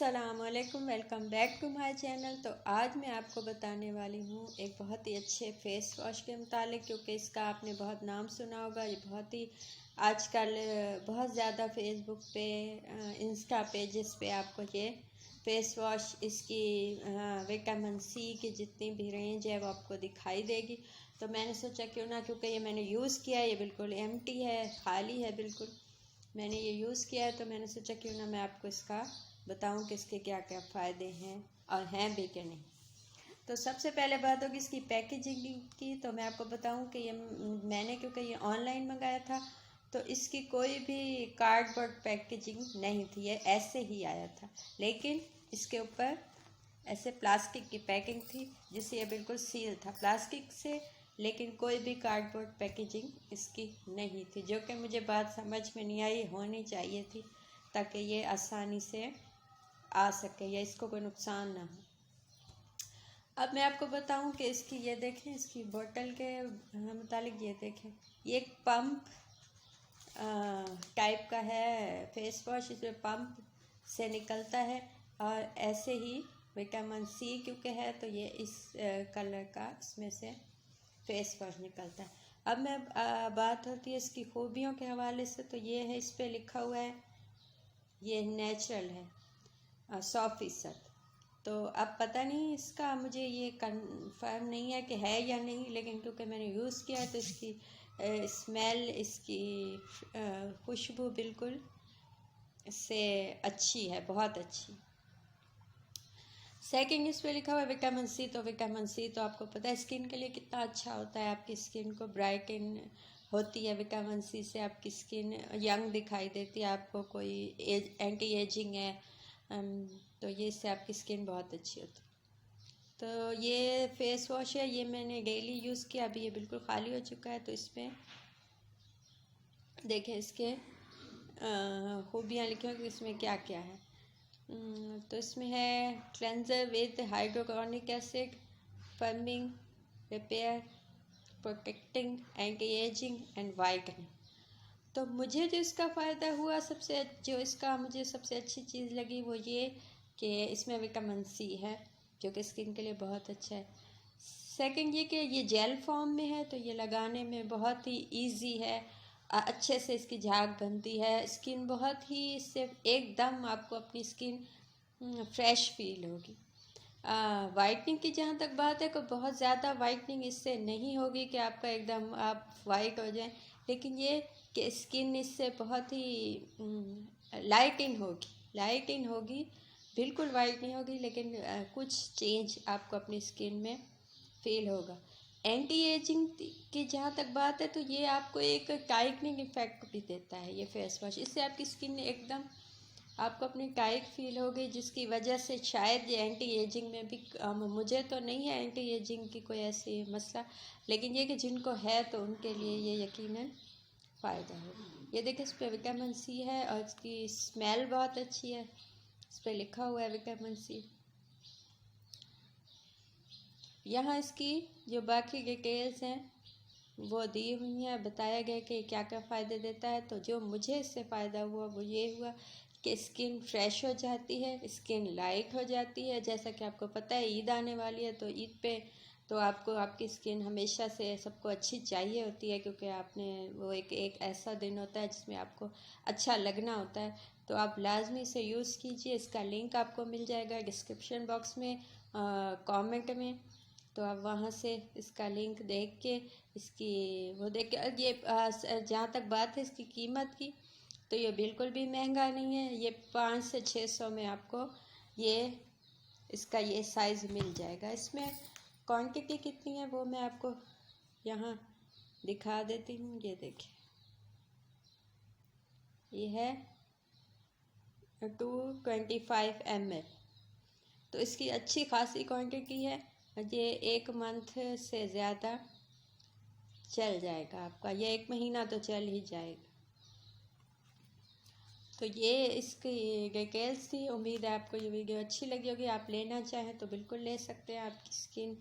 अस्सलामुअलैकुम, welcome back to my channel. तो आज मैं आपको बताने वाली हूँ एक बहुत ही अच्छे फेस वॉश के मुतालिक, क्योंकि इसका आपने बहुत नाम सुना होगा। ये बहुत ही आजकल बहुत ज़्यादा फेसबुक पे, इंस्टा पेजेस पे आपको ये फेस वॉश, इसकी विटामिन सी की जितनी भी रेंज है वो आपको दिखाई देगी। तो मैंने सोचा क्यों ना, क्योंकि ये मैंने यूज़ किया है, ये बिल्कुल एम्प्टी है, खाली है बिल्कुल। मैंने ये यूज़ किया है तो मैंने सोचा क्यों ना मैं आपको इसका बताऊं कि इसके क्या क्या फ़ायदे हैं और हैं भी कि नहीं। तो सबसे पहले बात होगी इसकी पैकेजिंग की। तो मैं आपको बताऊं कि ये मैंने, क्योंकि ये ऑनलाइन मंगाया था, तो इसकी कोई भी कार्डबोर्ड पैकेजिंग नहीं थी, ये ऐसे ही आया था। लेकिन इसके ऊपर ऐसे प्लास्टिक की पैकिंग थी जिससे ये बिल्कुल सील था प्लास्टिक से, लेकिन कोई भी कार्डबोर्ड पैकेजिंग इसकी नहीं थी, जो कि मुझे बात समझ में नहीं आई। होनी चाहिए थी ताकि ये आसानी से आ सके या इसको कोई नुकसान ना हो। अब मैं आपको बताऊं कि इसकी, ये देखें, इसकी बोतल के मुतालिक ये देखें, ये एक पंप टाइप का है फेस वॉश। इसमें पंप से निकलता है और ऐसे ही विटामिन सी क्योंकि है तो ये इस कलर का इसमें से फेस वॉश निकलता है। अब मैं बात होती है इसकी खूबियों के हवाले से, तो ये है, इस पर लिखा हुआ है ये नेचुरल है 100%। तो अब पता नहीं इसका, मुझे ये कंफर्म नहीं है कि है या नहीं, लेकिन क्योंकि मैंने यूज़ किया है तो इसकी स्मेल, इसकी खुशबू बिल्कुल से अच्छी है, बहुत अच्छी। सेकंड, इस पे लिखा हुआ है विटामिन सी। तो विटामिन सी तो आपको पता है स्किन के लिए कितना अच्छा होता है, आपकी स्किन को ब्राइटन होती है विटामिन सी से, आपकी स्किन यंग दिखाई देती है, आपको कोई एंटी एजिंग है तो ये इससे आपकी स्किन बहुत अच्छी होती है। तो ये फेस वॉश है, ये मैंने डेली यूज़ किया, अभी ये बिल्कुल ख़ाली हो चुका है। तो इसमें देखें इसके खूबियाँ लिखी हैं कि इसमें क्या क्या है। तो इसमें है cleanser with hydrochloric acid, forming, repair, protecting, anti ageing and whitening. तो मुझे जो इसका फ़ायदा हुआ, मुझे सबसे अच्छी चीज़ लगी वो ये कि इसमें विटामिन सी है, जो कि स्किन के लिए बहुत अच्छा है। सेकंड ये कि ये जेल फॉर्म में है, तो ये लगाने में बहुत ही इजी है, अच्छे से इसकी झाग बनती है, स्किन बहुत ही, इससे एकदम आपको अपनी स्किन फ्रेश फील होगी। वाइटनिंग की जहाँ तक बात है, तो बहुत ज़्यादा वाइटनिंग इससे नहीं होगी कि आपका एकदम आप वाइट हो जाएं, लेकिन ये कि स्किन इससे बहुत ही लाइटिन होगी, बिल्कुल वाइट नहीं होगी, लेकिन कुछ चेंज आपको अपनी स्किन में फील होगा। एंटी एजिंग की जहाँ तक बात है, तो ये आपको एक टाइटनिंग इफेक्ट भी देता है ये फेस वॉश। इससे आपकी स्किन एकदम आपको अपनी टाइट फील होगी, जिसकी वजह से शायद ये एंटी एजिंग में भी मुझे तो नहीं है एंटी एजिंग की कोई ऐसी मसला, लेकिन ये कि जिनको है तो उनके लिए ये यकीनन फ़ायदा होगा। ये देखिए, इस पर विटामिन सी है और इसकी स्मेल बहुत अच्छी है, इस पर लिखा हुआ है विटामिन सी। यहाँ इसकी जो बाकी डिटेल्स हैं वो दी हुई हैं, बताया गया कि क्या क्या फ़ायदे देता है। तो जो मुझे इससे फ़ायदा हुआ वो ये हुआ कि स्किन फ्रेश हो जाती है, स्किन लाइट हो जाती है। जैसा कि आपको पता है ईद आने वाली है, तो ईद पे तो आपको आपकी स्किन हमेशा से सबको अच्छी चाहिए होती है, क्योंकि आपने वो एक ऐसा दिन होता है जिसमें आपको अच्छा लगना होता है। तो आप लाजमी से यूज़ कीजिए। इसका लिंक आपको मिल जाएगा डिस्क्रिप्शन बॉक्स में, कमेंट में, तो आप वहाँ से इसका लिंक देख के इसकी वो देख के, ये जहाँ तक बात है इसकी कीमत की, तो ये बिल्कुल भी महंगा नहीं है। ये 500 से 600 में आपको इसका ये साइज़ मिल जाएगा। इसमें क्वांटिटी कितनी है वो मैं आपको यहाँ दिखा देती हूँ। ये देखिए, ये है 225 ml, तो इसकी अच्छी खासी क्वांटिटी है। ये 1 मंथ से ज़्यादा चल जाएगा आपका, ये 1 महीना तो चल ही जाएगा। तो ये इसकी डिटेल्स थी। उम्मीद है आपको ये वीडियो अच्छी लगी होगी। आप लेना चाहें तो बिल्कुल ले सकते हैं, आपकी स्किन